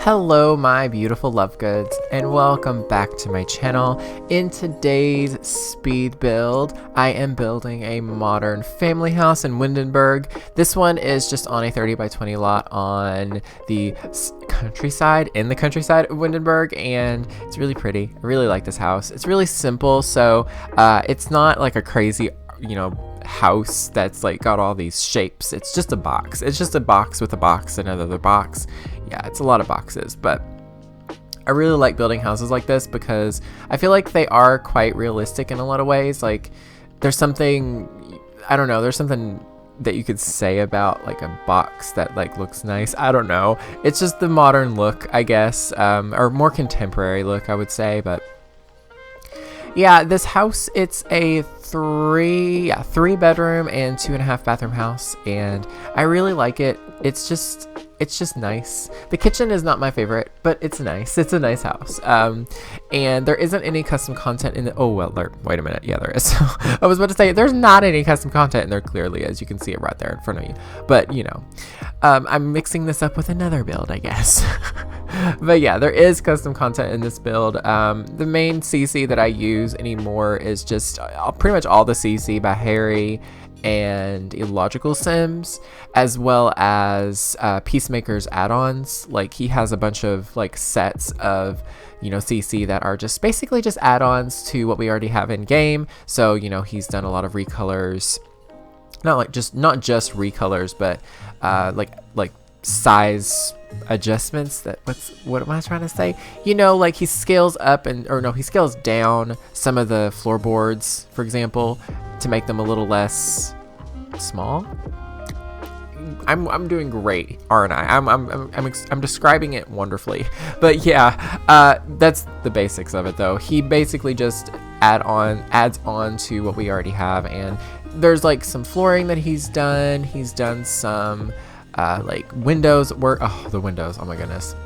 Hello my beautiful love goods, and welcome back to my channel. In today's speed build, I am building a modern family house in Windenburg. This one is just on a 30 by 20 lot on the countryside, of Windenburg, and it's really pretty. I really like this house. It's really simple, so it's not like a crazy, house that's like got all these shapes. It's just a box. It's just a box with a box and another box. Yeah, it's a lot of boxes, but I really like building houses like this because I feel like they are quite realistic in a lot of ways. Like there's something, I don't know, there's something that you could say about like a box that like looks nice. I don't know. It's just the modern look, I guess, or more contemporary look, I would say. But yeah, this house, it's a three bedroom and 2.5 bathroom house, and I really like it. It's just nice. The kitchen is not my favorite, but it's nice. It's a nice house. And there isn't any custom content in the, oh, well, wait a minute. Yeah, there is. I was about to say, there's not any custom content, and there clearly is. You can see it right there in front of you. But, I'm mixing this up with another build, I guess. But yeah, there is custom content in this build. The main CC that I use anymore is just pretty much all the CC by Harry and Illogical Sims, as well as Peacemaker's add-ons. Like he has a bunch of like sets of CC that are just basically just add-ons to what we already have in game. So he's done a lot of recolors, not just recolors, but like size adjustments. What am I trying to say? Like he scales up he scales down some of the floorboards, for example, to make them a little less small. I'm doing great, aren't I? I'm describing it wonderfully. But yeah, that's the basics of it though. He basically just adds on to what we already have, and there's like some flooring that he's done. He's done some like windows work. Oh, the windows, oh my goodness.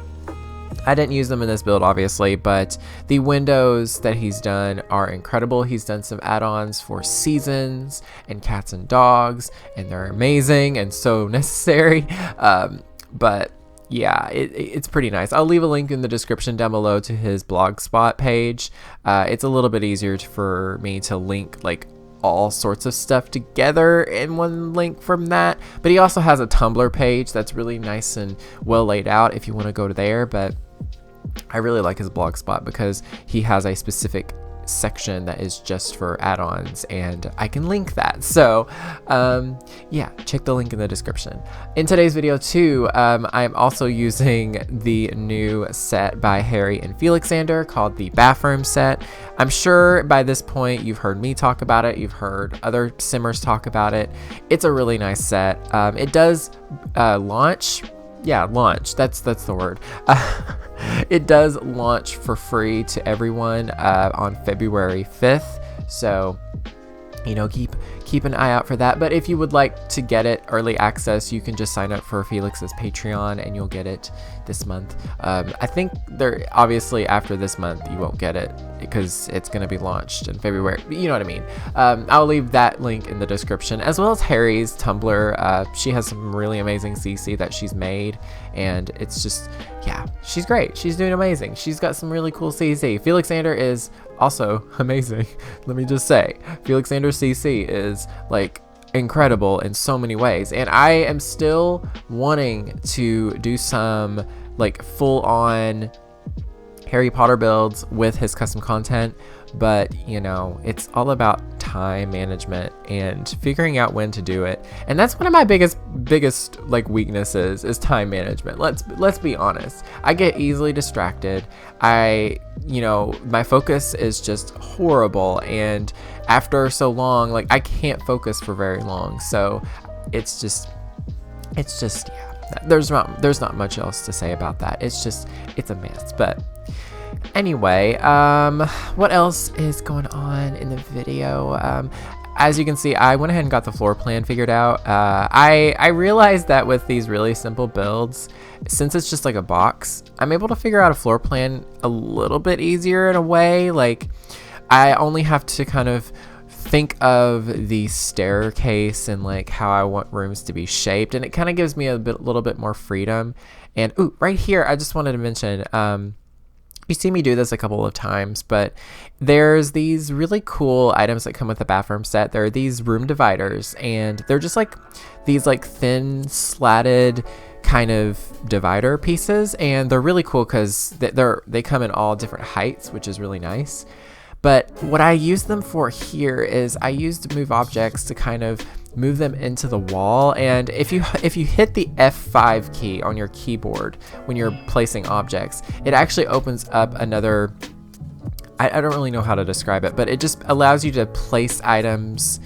I didn't use them in this build, obviously, but the windows that he's done are incredible. He's done some add-ons for seasons and cats and dogs, and they're amazing and so necessary. But yeah, it's pretty nice. I'll leave a link in the description down below to his Blogspot page. It's a little bit easier for me to link like all sorts of stuff together in one link from that. But he also has a Tumblr page that's really nice and well laid out if you want to go to there. But I really like his Blogspot because he has a specific section that is just for add-ons, and I can link that. So yeah, check the link in the description. In today's video too, I'm also using the new set by Harry and Felixander called the bathroom set. I'm sure by this point you've heard me talk about it, you've heard other simmers talk about it. It's a really nice set. It does launch. Yeah, launch. That's the word. It does launch for free to everyone on February 5th. So, keep an eye out for that. But if you would like to get it early access, you can just sign up for Felix's Patreon and you'll get it this month. I think obviously after this month you won't get it because it's going to be launched in February. You know what I mean? I'll leave that link in the description, as well as Harry's Tumblr. She has some really amazing CC that she's made, and it's just, yeah, she's great. She's doing amazing. She's got some really cool CC. Felixander is also amazing. Let me just say, Felixander CC is like incredible in so many ways, and I am still wanting to do some like full-on Harry Potter builds with his custom content, but it's all about time management and figuring out when to do it. And that's one of my biggest like weaknesses is time management. Let's be honest. I get easily distracted. My focus is just horrible, and after so long, like I can't focus for very long. So it's just yeah, there's not much else to say about that. It's a mess. But anyway, what else is going on in the video? As you can see, I went ahead and got the floor plan figured out. I realized that with these really simple builds, since it's just like a box, I'm able to figure out a floor plan a little bit easier in a way. Like I only have to kind of think of the staircase and like how I want rooms to be shaped, and it kind of gives me a little bit more freedom. And ooh, right here, I just wanted to mention, you see me do this a couple of times, but there's these really cool items that come with the bathroom set. There are these room dividers, and they're just like these like thin slatted kind of divider pieces, and they're really cool because they come in all different heights, which is really nice. But what I use them for here is I use to move objects to kind of move them into the wall. And if you hit the F5 key on your keyboard when you're placing objects, it actually opens up another, I don't really know how to describe it, but it just allows you to place items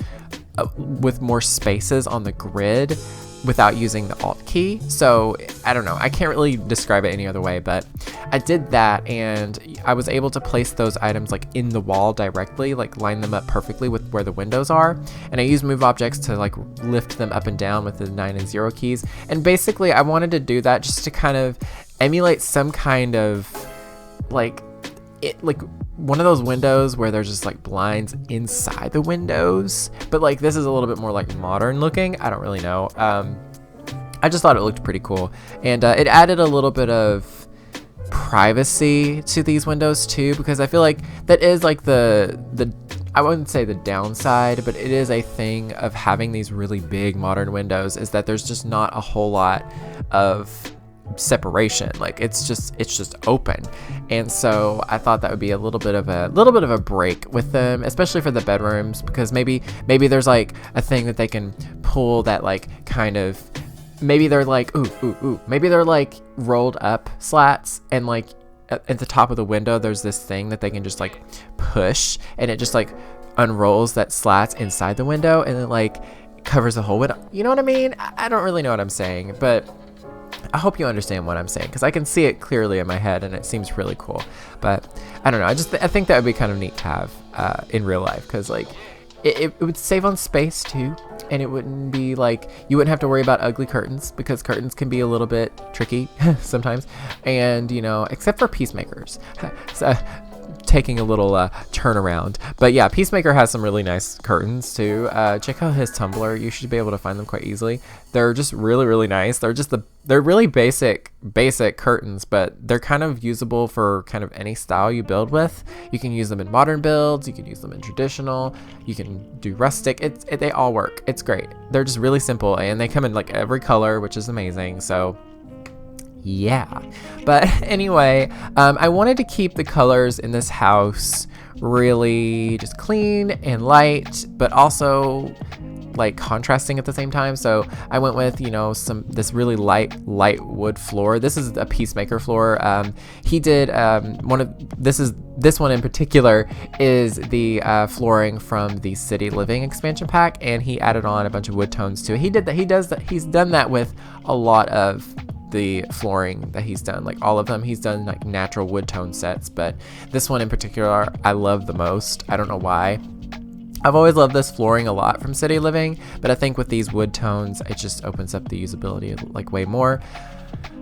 with more spaces on the grid without using the Alt key. So I don't know, I can't really describe it any other way, but I did that and I was able to place those items like in the wall directly, like line them up perfectly with where the windows are. And I used move objects to like lift them up and down with the 9 and 0 keys. And basically I wanted to do that just to kind of emulate some kind of like one of those windows where there's just like blinds inside the windows, but like this is a little bit more like modern looking. I don't really know. I just thought it looked pretty cool, and it added a little bit of privacy to these windows too, because I feel like that is like the I wouldn't say the downside, but it is a thing of having these really big modern windows, is that there's just not a whole lot of separation. Like it's just open. And so I thought that would be a little bit of a break with them, especially for the bedrooms, because maybe there's like a thing that they can pull that like kind of, maybe they're like maybe they're like rolled up slats, and like at the top of the window there's this thing that they can just like push, and it just like unrolls that slats inside the window, and it like covers the whole window. You know what I mean? I don't really know what I'm saying, but I hope you understand what I'm saying, because I can see it clearly in my head and it seems really cool. But I don't know, I think that would be kind of neat to have in real life, because like it would save on space too, and it wouldn't be like, you wouldn't have to worry about ugly curtains, because curtains can be a little bit tricky sometimes, and you know, except for Peacemakers. So, taking a little turnaround, but yeah, Peacemaker has some really nice curtains too. Check out his Tumblr, you should be able to find them quite easily. They're just really nice. They're really basic curtains, but they're kind of usable for kind of any style you build with. You can use them in modern builds, you can use them in traditional, you can do rustic. They all work. It's great. They're just really simple, and they come in like every color, which is amazing. So yeah, but anyway, I wanted to keep the colors in this house really just clean and light, but also like contrasting at the same time. So I went with, you know, this really light wood floor. This is a Peacemaker floor. He did this one in particular is the flooring from the City Living expansion pack, and he added on a bunch of wood tones to it. He's done that with a lot of the flooring that he's done, like all of them. He's done like natural wood tone sets, but this one in particular I love the most. I don't know why. I've always loved this flooring a lot from City Living, but I think with these wood tones it just opens up the usability like way more.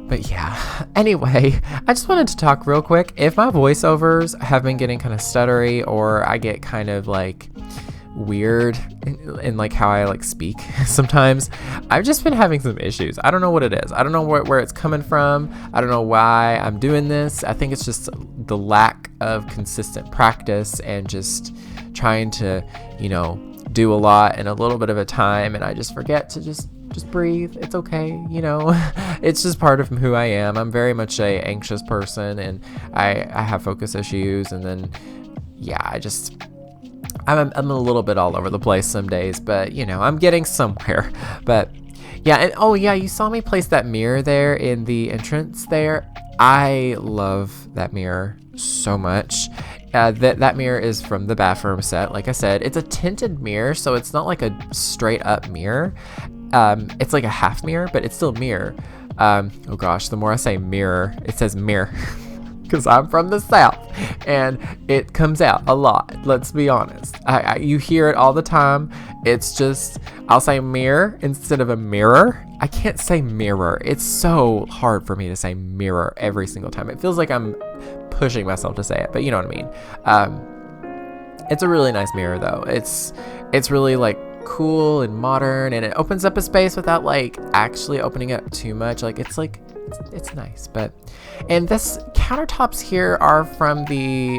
But yeah, anyway, I just wanted to talk real quick. If my voiceovers have been getting kind of stuttery, or I get kind of like weird in like how I like speak sometimes, I've just been having some issues. I don't know what it is. I don't know where it's coming from. I don't know why I'm doing this. I think it's just the lack of consistent practice and just trying to, you know, do a lot in a little bit of a time, and I just forget to just breathe. It's okay, you know. It's just part of who I am. I'm very much a anxious person, and I have focus issues, and then yeah, I'm a little bit all over the place some days, but you know, I'm getting somewhere. But yeah, and oh yeah, you saw me place that mirror there in the entrance there. I love that mirror so much. That mirror is from the bathroom set. Like I said, it's a tinted mirror, so it's not like a straight up mirror. It's like a half mirror, but it's still a mirror. Oh gosh, the more I say mirror, it says mirror. Because I'm from the South, and it comes out a lot. Let's be honest. You hear it all the time. It's just, I'll say mirror instead of a mirror. I can't say mirror. It's so hard for me to say mirror every single time. It feels like I'm pushing myself to say it, but you know what I mean. It's a really nice mirror though. It's really like cool and modern, and it opens up a space without like actually opening up too much. Like it's nice. But and this countertops here are from the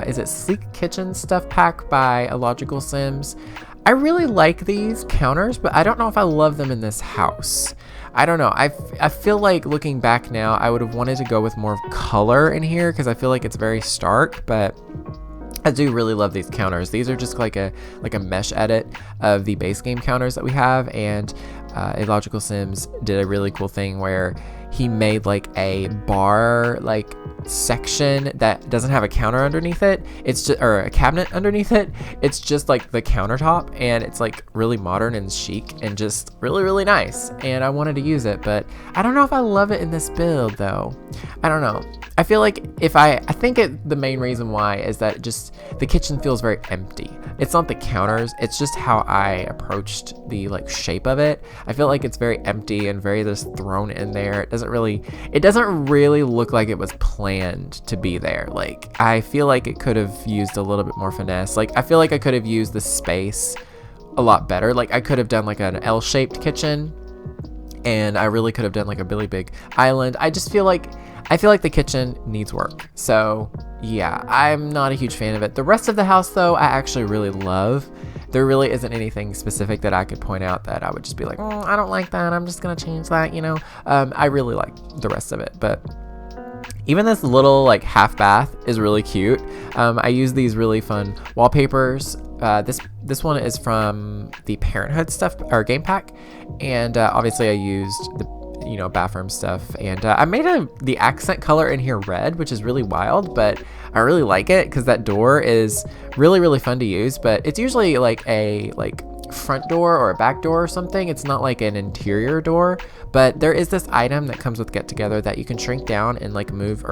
is it Sleek Kitchen stuff pack by Illogical Sims. I really like these counters, but I don't know if I love them in this house. I don't know. I feel like looking back now, I would have wanted to go with more color in here because I feel like it's very stark, but I do really love these counters. These are just like a mesh edit of the base game counters that we have, and Illogical Sims did a really cool thing where he made like a bar like section that doesn't have a counter underneath it. It's just, or a cabinet underneath it. It's just like the countertop, and it's like really modern and chic and just really, really nice. And I wanted to use it, but I don't know if I love it in this build though. I don't know. I feel like I think the main reason why is that just the kitchen feels very empty. It's not the counters, it's just how I approached the like shape of it. I feel like it's very empty and very just thrown in there. It doesn't really look like it was planned to be there. Like I feel like it could have used a little bit more finesse. Like I feel like I could have used the space a lot better. Like I could have done like an L-shaped kitchen, and I really could have done like a really big island. I feel like the kitchen needs work. So yeah, I'm not a huge fan of it. The rest of the house though, I actually really love. There really isn't anything specific that I could point out that I would just be like, I don't like that, I'm just gonna change that, you know. I really like the rest of it, but even this little like half bath is really cute. I use these really fun wallpapers. This one is from the Parenthood stuff or game pack, and obviously I used the bathroom stuff, and I made the accent color in here red, which is really wild, but I really like it because that door is really, really fun to use. But it's usually like a front door or a back door or something. It's not like an interior door, but there is this item that comes with Get Together that you can shrink down and like move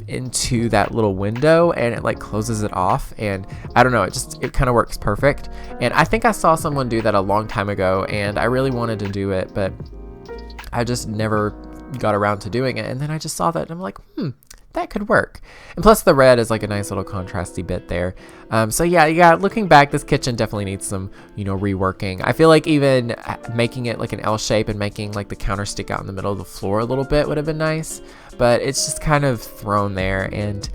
into that little window, and it like closes it off. And I don't know, it kind of works perfect. And I think I saw someone do that a long time ago, and I really wanted to do it, but I just never got around to doing it. And then I just saw that and I'm like, that could work. And plus the red is like a nice little contrasty bit there. So yeah, looking back, this kitchen definitely needs some, reworking. I feel like even making it like an L shape and making like the counter stick out in the middle of the floor a little bit would have been nice, but it's just kind of thrown there, and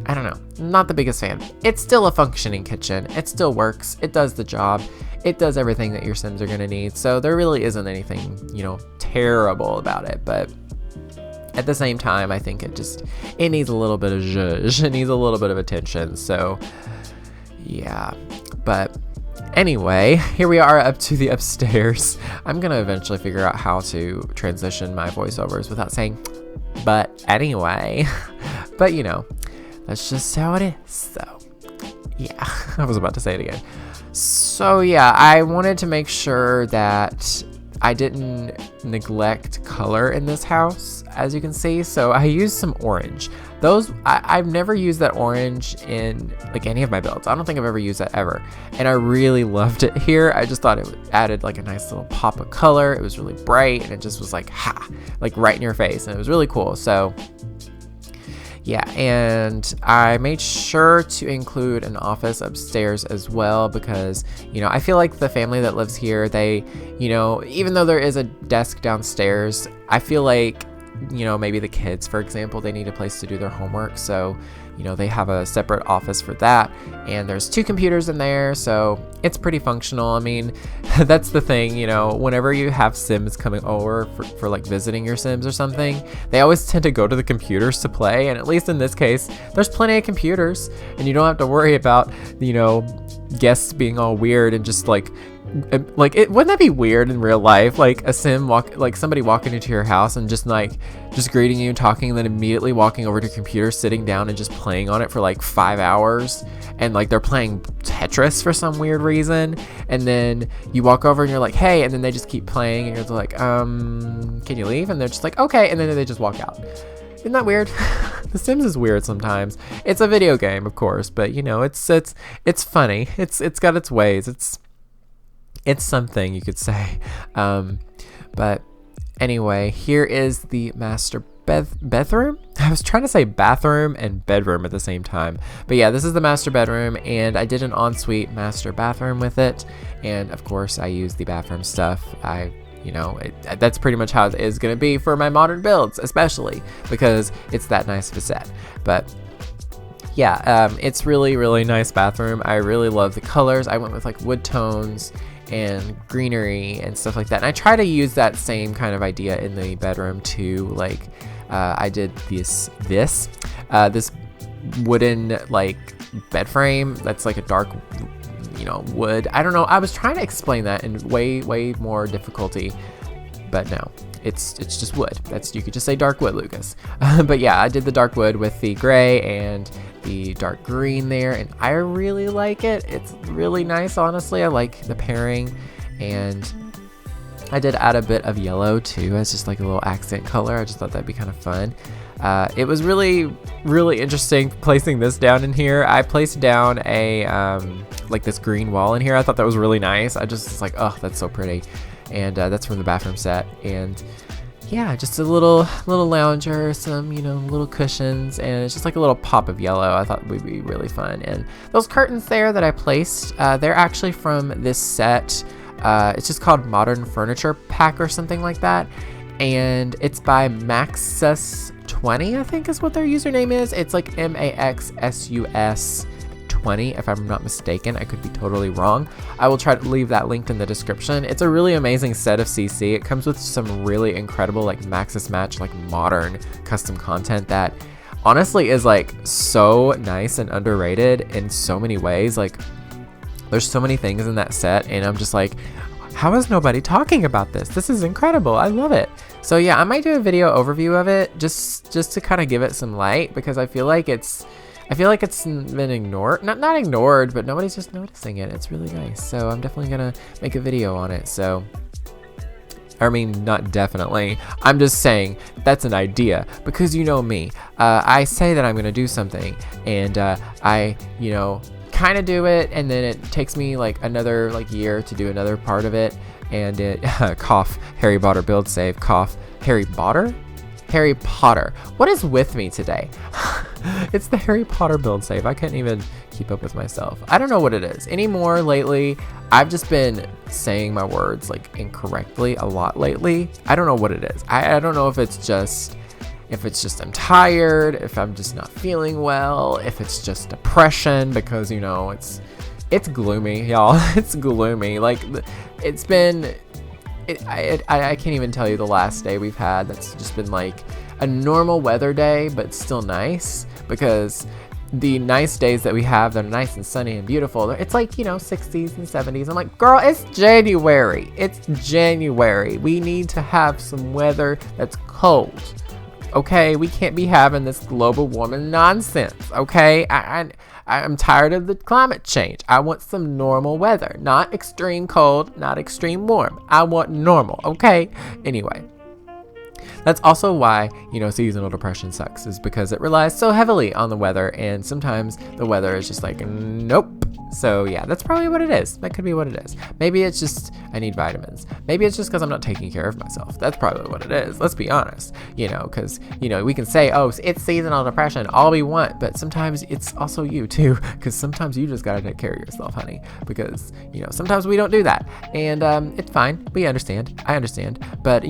I don't know, not the biggest fan. It's still a functioning kitchen. It still works. It does the job. It does everything that your Sims are going to need. So there really isn't anything, terrible about it, but at the same time, I think it needs a little bit of zhuzh. It needs a little bit of attention. So yeah, but anyway, here we are up to the upstairs. I'm going to eventually figure out how to transition my voiceovers without saying, but anyway, but that's just how it is. So yeah, I was about to say it again. So yeah, I wanted to make sure that I didn't neglect color in this house, as you can see. So I used some orange. I've never used that orange in like any of my builds. I don't think I've ever used that ever. And I really loved it here. I just thought it added like a nice little pop of color. It was really bright, and it just was like, like right in your face. And it was really cool. So yeah, and I made sure to include an office upstairs as well because, I feel like the family that lives here, they, even though there is a desk downstairs, I feel like, maybe the kids, for example, they need a place to do their homework. So, they have a separate office for that, and there's 2 computers in there, so it's pretty functional. I mean, that's the thing, whenever you have Sims coming over for like visiting your Sims or something, they always tend to go to the computers to play, and at least in this case, there's plenty of computers, and you don't have to worry about, guests being all weird and just like wouldn't that be weird in real life, like a Sim somebody walking into your house and just greeting you and talking, and then immediately walking over to your computer, sitting down and just playing on it for like 5 hours, and like they're playing Tetris for some weird reason, and then you walk over and you're like, hey, and then they just keep playing, and you're like, can you leave? And they're just like, okay, and then they just walk out. Isn't that weird? The Sims is weird sometimes. It's a video game, of course, but it's funny. It's got its ways. It's something, you could say. But anyway, here is the master bedroom. I was trying to say bathroom and bedroom at the same time, but yeah, this is the master bedroom, and I did an ensuite master bathroom with it, and of course I used the bathroom stuff. That's pretty much how it is going to be for my modern builds, especially because it's that nice of a set. But yeah, it's really, really nice bathroom. I really love the colors. I went with like wood tones and greenery and stuff like that, and I try to use that same kind of idea in the bedroom too. Like I did this wooden like bed frame that's like a dark wood. I don't know, I was trying to explain that in way more difficulty, but no, it's just wood. You could just say dark wood, Lucas. But yeah, I did the dark wood with the gray and the dark green there, and I really like it. It's really nice, honestly. I like the pairing, and I did add a bit of yellow too as just like a little accent color. I just thought that'd be kind of fun. It was really, really interesting placing this down in here. I placed down a like this green wall in here. I thought that was really nice. I just was like, oh, that's so pretty. And that's from the bathroom set. And yeah, just a little lounger, some little cushions, and it's just like a little pop of yellow. I thought would be really fun. And those curtains there that I placed, they're actually from this set. It's just called Modern Furniture Pack or something like that, and it's by Maxus20, I think is what their username is. It's like MAXSUS 20, if I'm not mistaken. I could be totally wrong. I will try to leave that linked in the description. It's a really amazing set of CC. It comes with some really incredible like Maxis Match like modern custom content that honestly is like so nice and underrated in so many ways. Like there's so many things in that set, and I'm just like, how is nobody talking about this? This is incredible. I love it. So yeah, I might do a video overview of it just to kind of give it some light, because I feel like it's been ignored. Not ignored, but nobody's just noticing it. It's really nice. So I'm definitely gonna make a video on it. So I mean, not definitely. I'm just saying that's an idea, because you know me. I say that I'm gonna do something, and I kind of do it, and then it takes me like another year to do another part of it, and it cough Harry Potter build save, cough Harry Potter. What is with me today? It's the Harry Potter build save. I can't even keep up with myself. I don't know what it is anymore lately. I've just been saying my words like incorrectly a lot lately. I don't know what it is. I don't know if it's just I'm tired, if I'm just not feeling well, if it's just depression, because it's gloomy, y'all. It's gloomy. Like it's been, I can't even tell you the last day we've had that's just been like a normal weather day, but still nice, because the nice days that we have that are nice and sunny and beautiful, it's like 60s and 70s. I'm like, girl, it's January. We need to have some weather that's cold. Okay, we can't be having this global warming nonsense. Okay, I'm tired of the climate change. I want some normal weather, not extreme cold, not extreme warm. I want normal. Okay. Anyway, that's also why seasonal depression sucks, is because it relies so heavily on the weather, and sometimes the weather is just like nope. So yeah, that's probably what it is. That could be what it is. Maybe it's just I need vitamins. Maybe it's just because I'm not taking care of myself. That's probably what it is. Let's be honest. Because we can say, oh, it's seasonal depression all we want, but sometimes it's also you too, because sometimes you just gotta take care of yourself, honey. Because sometimes we don't do that, and it's fine. We understand. I understand. But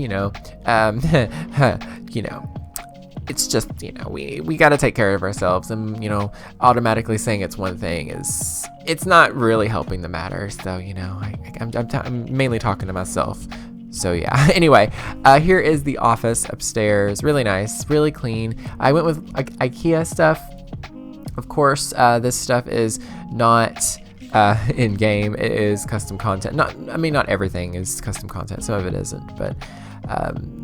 it's just we got to take care of ourselves, and automatically saying it's one thing it's not really helping the matter. So I'm mainly talking to myself. So yeah. Anyway, here is the office upstairs. Really nice, really clean. I went with IKEA stuff. Of course, this stuff is not in game. It is custom content. Not everything is custom content. Some of it isn't, but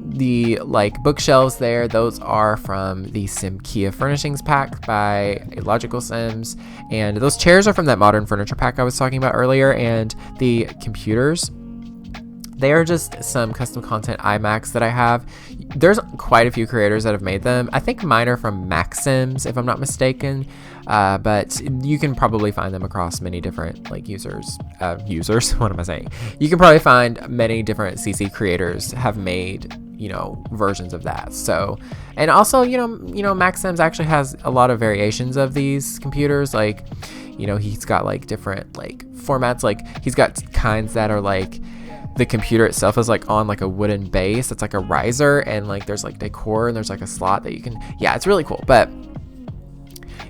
the bookshelves there, those are from the SimKia Furnishings pack by Logical Sims, and those chairs are from that Modern Furniture pack I was talking about earlier. And the computers, they are just some custom content iMacs that I have. There's quite a few creators that have made them. I think mine are from Maxims, if I'm not mistaken, but you can probably find them across many different users. What am I saying? You can probably find many different CC creators have made you know, versions of that. So, and also, you know, Maxim's actually has a lot of variations of these computers. Like, you know, he's got like different like formats. Like he's got kinds that are like the computer itself is like on like a wooden base. It's like a riser, and like there's like decor, and there's like a slot that you can, yeah, it's really cool. But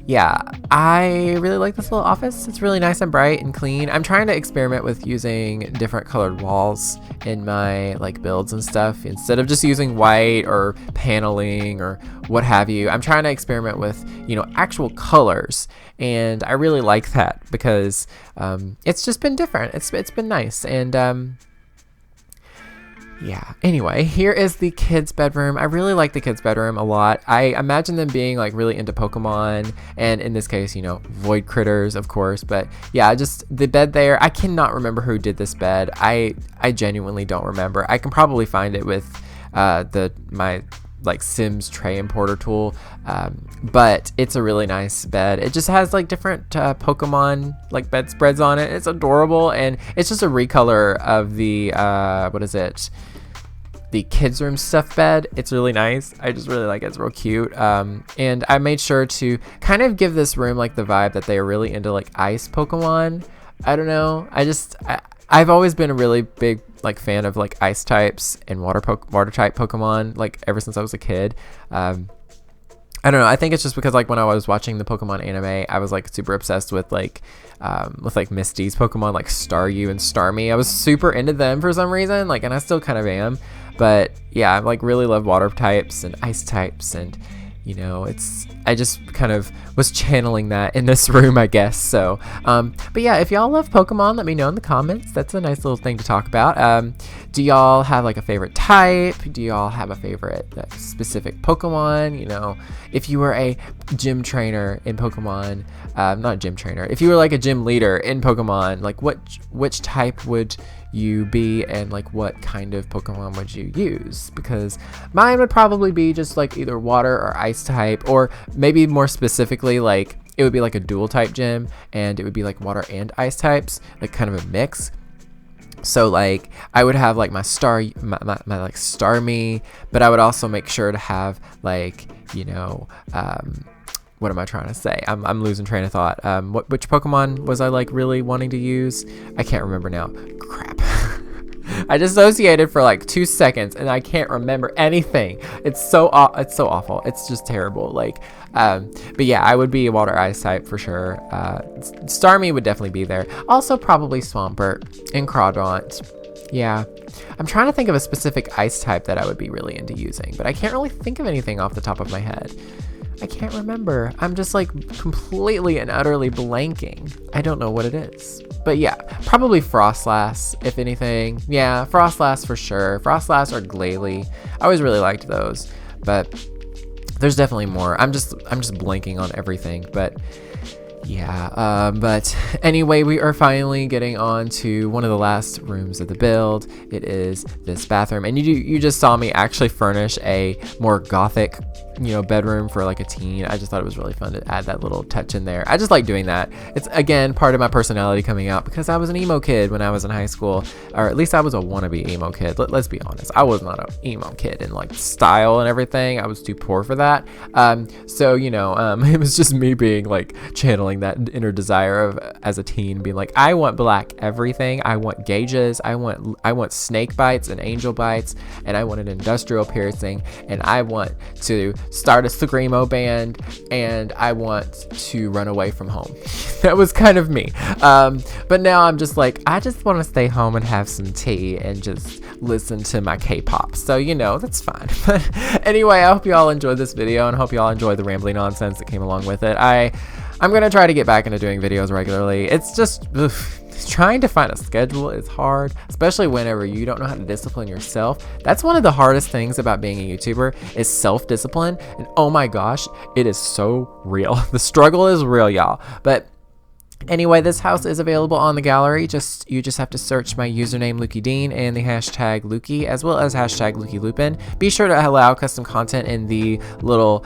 yeah, I really like this little office. It's really nice and bright and clean. I'm trying to experiment with using different colored walls in my like builds and stuff instead of just using white or paneling or what have you. I'm trying to experiment with, you know, actual colors, and I really like that because it's just been different. It's been nice. And yeah, anyway, here is the kids' bedroom. I really like the kids' bedroom a lot. I imagine them being like really into Pokemon, and in this case, you know, Void Critters, of course. But yeah, just the bed there, I cannot remember who did this bed. I genuinely don't remember. I can probably find it with my like Sims tray importer tool, but it's a really nice bed. It just has like different Pokemon like bedspreads on it. It's adorable, and it's just a recolor of the what is it, the kids room stuffed bed. It's really nice. I just really like it. It's real cute. And I made sure to kind of give this room like the vibe that they are really into like ice Pokemon. I don't know, I've always been a really big like fan of like ice types and water type Pokemon, like ever since I was a kid. I don't know, I think it's just because like when I was watching the Pokemon anime, I was like super obsessed with like Misty's Pokemon, like Staryu and Starmie. I was super into them for some reason, like, and I still kind of am. But yeah, I like really love water types and ice types, and you know, I just kind of was channeling that in this room, I guess. So, but yeah, if y'all love Pokemon, let me know in the comments. That's a nice little thing to talk about. Do y'all have like a favorite type? Do y'all have a favorite specific Pokemon? You know, if you were a gym trainer in Pokemon, not a gym trainer, if you were like a gym leader in Pokemon, like which type would you be, and like what kind of Pokemon would you use? Because mine would probably be just like either water or ice type, or maybe more specifically like it would be like a dual type gym, and it would be like water and ice types, like kind of a mix. So like I would have like my like Starmie, but I would also make sure to have like, you know, what am I trying to say? I'm losing train of thought. Which Pokemon was I like really wanting to use? I can't remember now. Crap. I dissociated for like 2 seconds and I can't remember anything. It's so awful. It's just terrible. Like, but yeah, I would be a water ice type for sure. Starmie would definitely be there. Also probably Swampert and Crawdaunt. Yeah, I'm trying to think of a specific ice type that I would be really into using, but I can't really think of anything off the top of my head. I can't remember. I'm just like completely and utterly blanking. I don't know what it is. But yeah, probably Frostlass, if anything. Yeah, Frostlass for sure. Frostlass or Glalie. I always really liked those, but there's definitely more. I'm just blanking on everything, but yeah, but anyway, we are finally getting on to one of the last rooms of the build. It is this bathroom, and you just saw me actually furnish a more gothic, you know, bedroom for like a teen. I just thought it was really fun to add that little touch in there. I just like doing that. It's again part of my personality coming out because I was an emo kid when I was in high school, or at least I was a wannabe emo kid. Let's be honest, I was not an emo kid in like style and everything. I was too poor for that. So you know, it was just me being like channeling that inner desire of as a teen being like, I want black everything. I want gauges. I want snake bites and angel bites, and I want an industrial piercing, and I want to start a screamo band, and I want to run away from home. That was kind of me. But now I'm just like, I just want to stay home and have some tea and just listen to my K-pop. So, you know, that's fine. But anyway, I hope you all enjoyed this video, and hope you all enjoyed the rambling nonsense that came along with it. I'm going to try to get back into doing videos regularly. It's just, trying to find a schedule is hard, especially whenever you don't know how to discipline yourself. That's one of the hardest things about being a YouTuber is self-discipline. And oh my gosh, it is so real. The struggle is real, y'all. But Anyway, this house is available on the gallery. You just have to search my username lukeydean and the hashtag lukey, as well as hashtag lukeylupin. Be sure to allow custom content in the little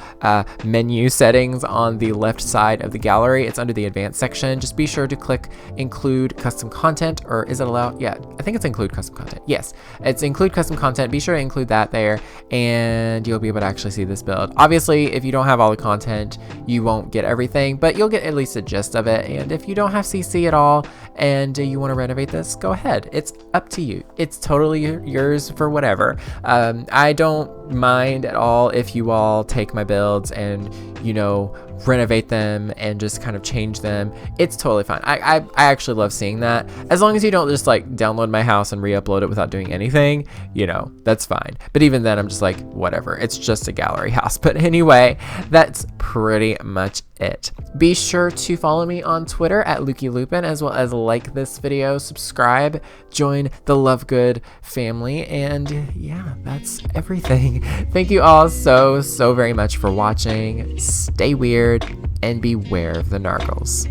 menu settings on the left side of the gallery. It's under the advanced section. Just be sure to click include custom content, or is it allowed? Yeah, I think it's include custom content. Yes, it's include custom content. Be sure to include that there, and you'll be able to actually see this build. Obviously, if you don't have all the content, you won't get everything, but you'll get at least a gist of it. And if you don't have CC at all and you want to renovate this, go ahead. It's up to you. It's totally yours for whatever. I don't mind at all if you all take my builds and, you know, renovate them and just kind of change them. It's totally fine. I actually love seeing that. As long as you don't just like download my house and re-upload it without doing anything, you know, that's fine. But even then, I'm just like, whatever. It's just a gallery house. But anyway, that's pretty much it. Be sure to follow me on Twitter at lukeyLupin, as well as like this video, subscribe, join the Love Good family, and yeah, that's everything. Thank you all so very much for watching. Stay weird and beware of the nargles.